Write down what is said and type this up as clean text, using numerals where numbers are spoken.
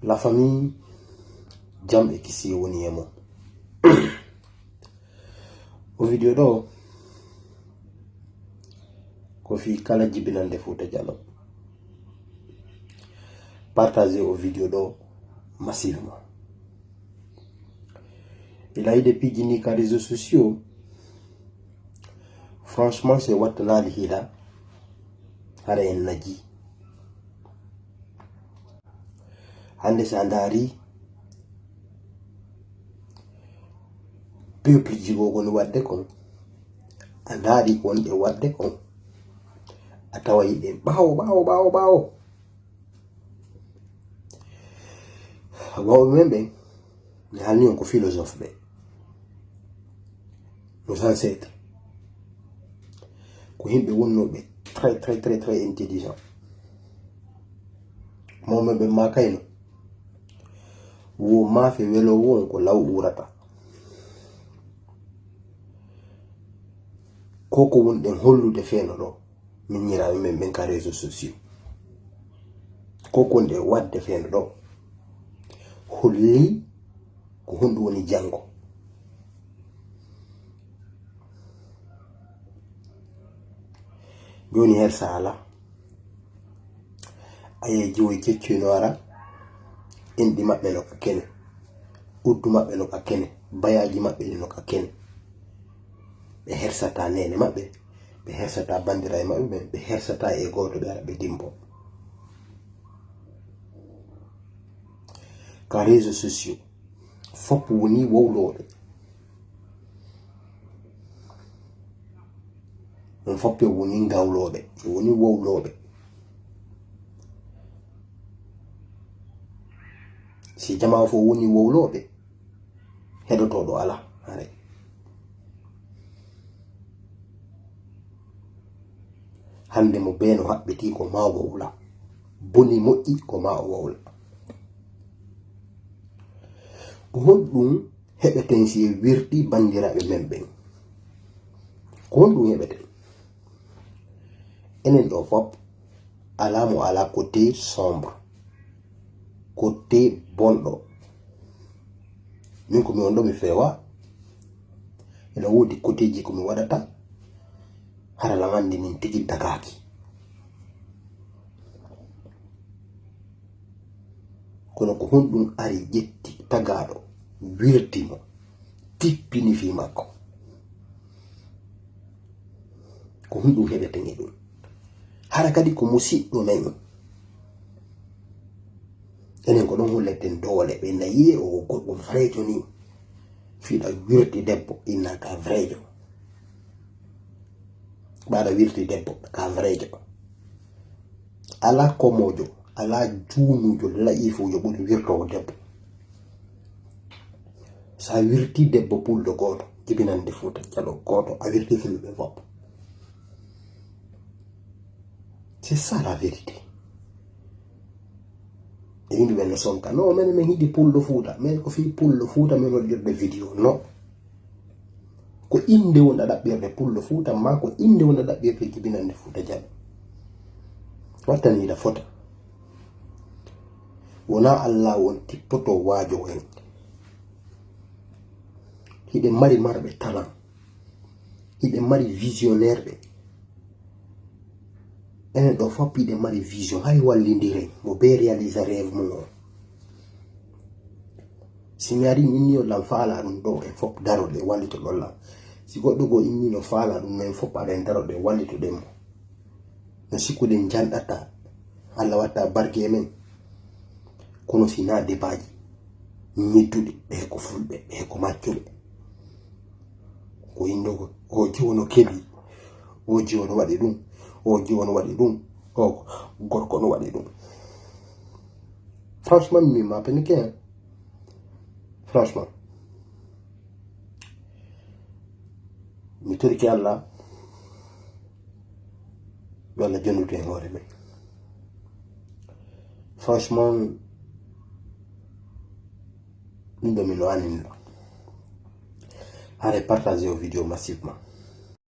La famille jam e kisi woni emo. O video do ko fi kala jibinande Fouta Jallow. Partagez au vidéo do massivement. Il a eu des pigini sur les réseaux sociaux. Franchement, c'est Watana Hila. Hara en Naji. Hande Sandari. Peuple jigo gon wadde kon. Andari kon e wadde kon. Atawa yibe bawo. Bon, même, nous avons un philosophe, nos ancêtres, qui sont très intelligents. Moi, je suis un peu vélo, je suis koko den hollude feno min nyira men ben ka réseaux sociaux koko de wadde feno do holli ko hundu woni jango joni her sala aye jiwoy ceccino ara indi mabbe no ka kene uddu mabbe no ka kene bayaji mabbe no ka kene be hersata nene mabbe be hersata bandira mabbe be hersata e goto be ara be dimbo ka réseaux sociaux fop woni wowlobe on foppe woni ngawlobe woni wowlobe si jama fo woni wowlobe hedoto do ala are hande mo beno habbiti ko ma wowla boni moƴƴi ko ma wowla ko honɗum heɓeten si wirɗi bandiraɓe men ɓen ko honɗum heɓeten enen ɗo fop ala mo ala côté sombre côté bonɗo min ko mi wonɗo mi fewa ene wodi côté ji ko mi waɗata hara la andi min tigi dagaki kono ko honɗum ari ƴetti tagaɗo wirtimo tippini fi makko ko honɗum heɓeten e ɗum hara kadi ko musidɗo men enen ko ɗon holleten doole ɓe nayi o goɗɗo vrejo ni fiɗa wirti debbo inna ka vrejo baɗa wirti debbo ka vrejo ala komojo ala juumujo layifujo ɓuri wirtowo debbo sa wirti debbo pullo goto jibinande Fouta Jallow goto a wirti filɓe fop c'est ça la vérité e yimɓe ɓen no sonka non men min yiɗi pullo Fouta men ko fi pullo Fouta min waɗirde vidéo non ko inde wonɗa ɗaɓɓirde pullo Fouta ma ko inde wonɗa ɗaɓɓirde jibinande Fouta Jallow wattaniɗa fota wona Allah won tippoto waajo en hiɗe mari marɓe talent hiɗe mari visionnaire ɓe enen ɗo fop hiɗe mari vision hay wallidiren mo be réalisa rêve mum o si mi ari inni o lam faala ɗum ɗo e fop daroɗe wallito ɗon lam si goɗɗo go inni no faala ɗum men fop aɗen daroɗe wallitoɗen mo no sikkuɗen janɗata Allah watta barke men kono sina debaji ñedduɗe ɓe ko fulɓe ɓe ko maccuɓe ko indogo o jiwono keɓi o jiwono waɗi ɗum o jiwono waɗi ɗum o gorko no waɗi ɗum franchement mi ma panique franchement mi torki Allah yo Allah jonnude e hoore men franchement min ɗo min no annin ɗo hare partagé o vidéo massivement.